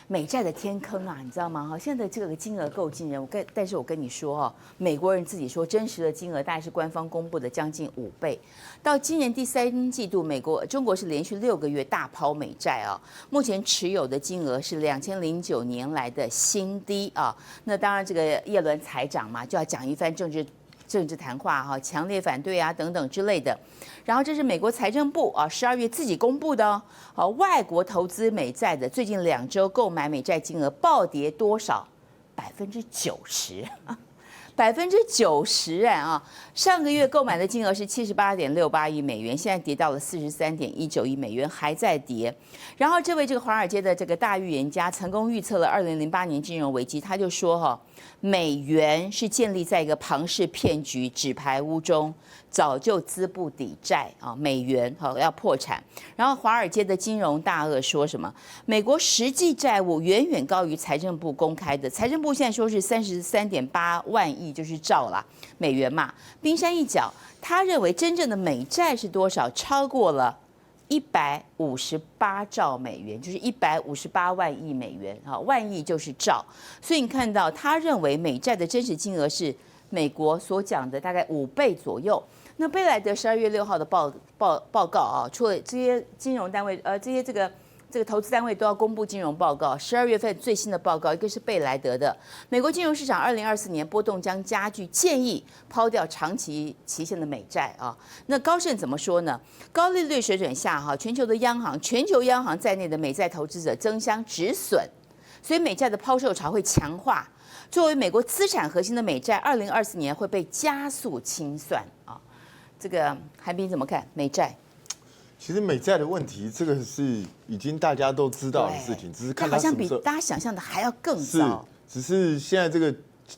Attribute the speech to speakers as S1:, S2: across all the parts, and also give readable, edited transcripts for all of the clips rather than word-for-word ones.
S1: 美债的天坑啊，你知道吗？哈，现在的这个金额够惊人。但是我跟你说哈，美国人自己说真实的金额大概是官方公布的将近5倍。到今年第3季度，中国是连续6个月大抛美债啊，目前持有的金额是2009年来的新低啊。那当然，这个耶伦财长嘛，就要讲一番政治谈话哈，强烈反对啊等等之类的。然后这是美国财政部啊12月自己公布的哦，外国投资美债的最近2周购买美债金额暴跌多少？90%。90%啊！上个月购买的金额是78.68亿美元，现在跌到了43.19亿美元，还在跌。然后这个华尔街的这个大预言家成功预测了2008年金融危机，他就说哈，美元是建立在一个庞氏骗局纸牌屋中，早就资不抵债啊，美元要破产。然后华尔街的金融大鳄说什么？美国实际债务远远高于财政部公开的，财政部现在说是33.8万亿，就是兆啦美元嘛。冰山一角，他认为真正的美债是多少？超过了158兆美元，就是158万亿美元啊，万亿就是兆。所以你看到，他认为美债的真实金额是美国所讲的大概5倍左右。那贝莱德12月6号的报告啊，除了这些金融单位，这些这个投资单位都要公布金融报告。12月份最新的报告，一个是贝莱德的，美国金融市场2024年波动将加剧，建议抛掉长期期限的美债啊。那高盛怎么说呢？高利率水准下哈，全球央行在内的美债投资者争相止损，所以美债的抛售潮会强化。作为美国资产核心的美债，2024年会被加速清算啊。这个韩冰怎么看美债？
S2: 其实美债的问题，这个是已经大家都知道的事情，只是看它
S1: 好像比
S2: 什么时候
S1: 大家想象的还要更糟。
S2: 只是现在这个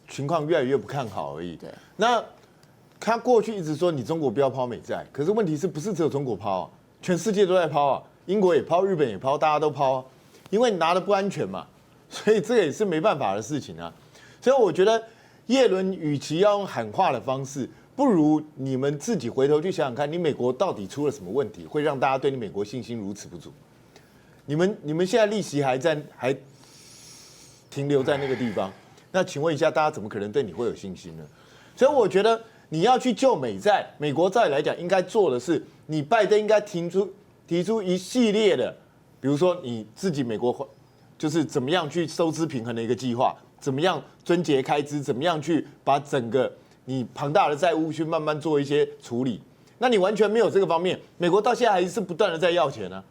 S2: 情况越来越不看好而已。
S1: 对，
S2: 那他过去一直说你中国不要抛美债，可是问题是不是只有中国抛啊？全世界都在抛啊，英国也抛，日本也抛，大家都抛啊，因为你拿的不安全嘛，所以这个也是没办法的事情啊。所以我觉得耶伦与其要用喊话的方式，不如你们自己回头去想想看，你美国到底出了什么问题，会让大家对你美国信心如此不足？你们现在利息还停留在那个地方，那请问一下，大家怎么可能对你会有信心呢？所以我觉得你要去救美债，美国照理来讲应该做的是，你拜登应该提出一系列的，比如说你自己美国就是怎么样去收支平衡的一个计划，怎么样撙节开支，怎么样去把整个你庞大的债务去慢慢做一些处理。那你完全没有这个方面，美国到现在还是不断的在要钱啊。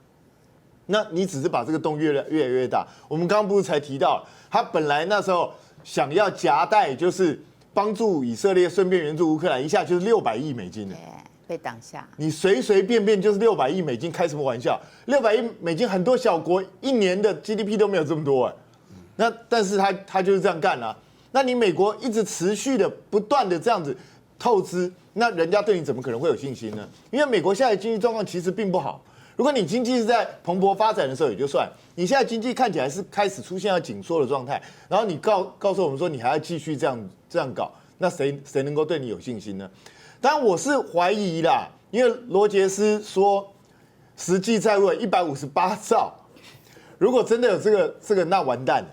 S2: 那你只是把这个洞越来越大。我们刚刚不是才提到，他本来那时候想要夹带，就是帮助以色列，顺便援助乌克兰，一下就是600亿美金了，
S1: 被挡下。
S2: 你随便就是600亿美金，开什么玩笑？600亿美金，很多小国一年的 GDP 都没有这么多哎。那但是他就是这样干啊。那你美国一直持续的不断的这样子透支，那人家对你怎么可能会有信心呢？因为美国现在的经济状况其实并不好。如果你经济是在蓬勃发展的时候也就算，你现在经济看起来是开始出现要紧缩的状态，然后你告诉我们说你还要继续这样搞，那谁能够对你有信心呢？当然我是怀疑啦，因为罗杰斯说实际债务158兆，如果真的有这个，那完蛋了，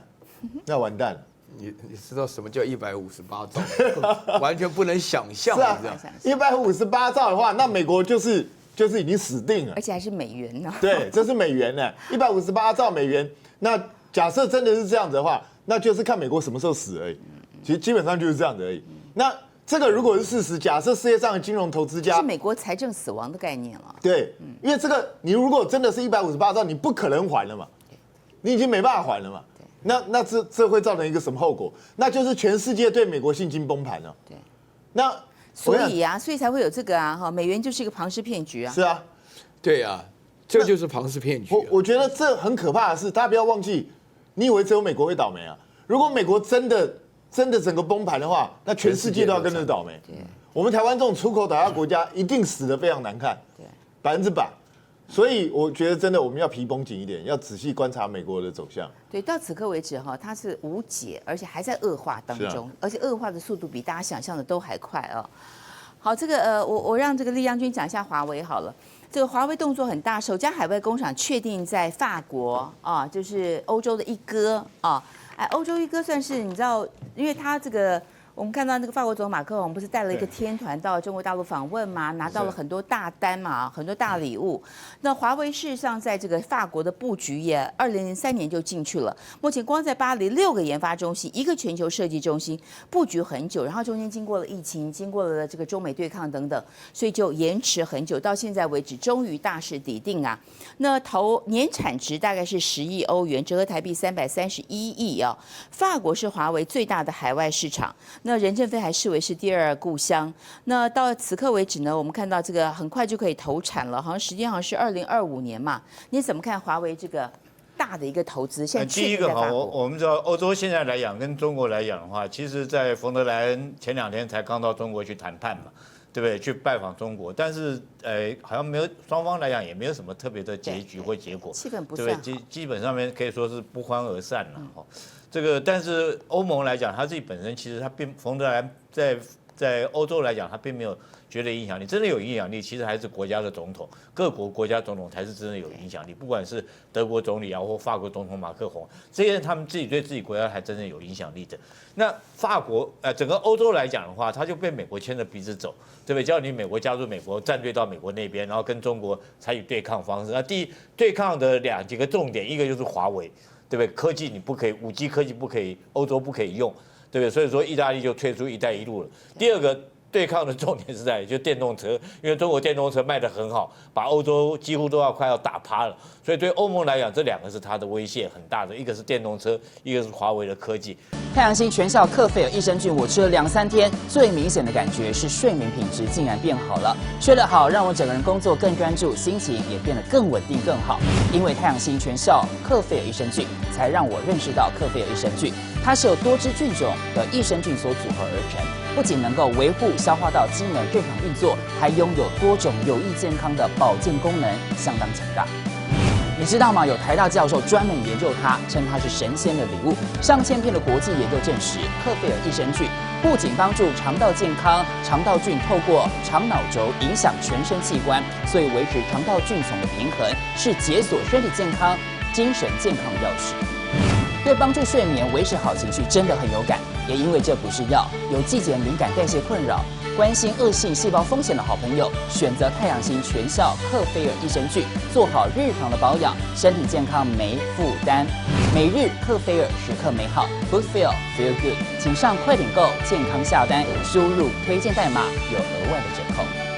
S2: 那完蛋了。
S3: 你知道什么叫158兆？完全不能想象。
S2: 是啊，158兆的话，那美国就是已经死定了，
S1: 而且还是美元呢。
S2: 对，这是美元呢，158兆美元。那假设真的是这样子的话，那就是看美国什么时候死而已。其实基本上就是这样子而已。那这个如果是事实，假设世界上的金融投资家
S1: 是美国财政死亡的概念了。
S2: 对，因为这个你如果真的是158兆，你不可能还了嘛，你已经没办法还了嘛。那这会造成一个什么后果？那就是全世界对美国信心崩盘了。
S1: 对，
S2: 那
S1: 所以才会有这个啊，哈，美元就是一个庞氏骗局啊。
S2: 是啊，
S3: 对啊，这就是庞氏骗局。
S2: 我觉得这很可怕的是，大家不要忘记，你以为只有美国会倒霉啊？如果美国真的整个崩盘的话，那全世界都要跟着倒霉。
S1: 对，
S2: 我们台湾这种出口打压国家一定死得非常难看，对，100%。所以我觉得真的我们要皮绷紧一点，要仔细观察美国的走向。
S1: 对，到此刻为止哈，它是无解，而且还在恶化当中，而且恶化的速度比大家想象的都还快啊。好，这个我让这个厉将军讲一下华为好了。这个华为动作很大，首家海外工厂确定在法国啊，就是欧洲的一哥啊。哎，欧洲一哥算是你知道，因为他这个。我们看到那个法国总统马克龙不是带了一个天团到中国大陆访问嘛，拿到了很多大单嘛，很多大礼物。那华为事实上在这个法国的布局也2003年就进去了，目前光在巴黎6个研发中心，1个全球设计中心，布局很久，然后中间经过了疫情，经过了这个中美对抗等等，所以就延迟很久，到现在为止终于大势已定啊。那年产值大概是10亿欧元，折合台币331亿啊。法国是华为最大的海外市场。那任正非还视为是第2故乡。那到此刻为止呢，我们看到这个很快就可以投产了，好像时间好像是2025年嘛。你怎么看华为这个大的一个投资？现在
S4: 第一个哈，我们知道欧洲现在来讲，跟中国来讲的话，其实，在冯德莱恩前2天才刚到中国去谈判嘛，对不对？去拜访中国，但是好像没有双方来讲也没有什么特别的结局或结果，
S1: 气氛不
S4: 对不对？基本上面可以说是不欢而散了哈。这个，但是欧盟来讲，他自己本身其实他冯德莱恩在欧洲来讲，他并没有绝对影响力。真的有影响力，其实还是国家的总统，各国国家总统才是真的有影响力。不管是德国总理啊，或法国总统马克宏，这些他们自己对自己国家还真正有影响力的。那法国整个欧洲来讲的话，他就被美国牵着鼻子走，对不对？叫你美国加入美国，站队到美国那边，然后跟中国采取对抗方式。那对抗的几个重点，一个就是华为。对不对？科技你不可以，5G 科技不可以，欧洲不可以用，对不对？所以说意大利就退出"一带一路"了。第二个对抗的重点是在就电动车，因为中国电动车卖得很好，把欧洲几乎都快要打趴了。所以对欧盟来讲，这2个是它的威胁很大的，一个是电动车，一个是华为的科技。
S5: 太阳星全效克菲尔益生菌，我吃了2、3天，最明显的感觉是睡眠品质竟然变好了。睡得好，让我整个人工作更专注，心情也变得更稳定更好。因为太阳星全效克菲尔益生菌，才让我认识到克菲尔益生菌，它是由多支菌种的益生菌所组合而成，不仅能够维护消化道机能正常运作，还拥有多种有益健康的保健功能，相当强大。你知道吗？有台大教授专门研究它，称它是神仙的礼物。上千篇的国际研究证实，克菲尔益生菌不仅帮助肠道健康，肠道菌透过肠脑轴影响全身器官，所以维持肠道菌丛的平衡，是解锁身体健康、精神健康的钥匙。对帮助睡眠、维持好情绪真的很有感。也因为这不是药，有季节敏感、代谢困扰、关心恶性细胞风险的好朋友，选择太阳星全效克菲尔益生菌，做好日常的保养，身体健康没负担。每日克菲尔，时刻美好 ，Good Feel Feel Good，请上快点购健康下单，输入推荐代码有额外的折扣。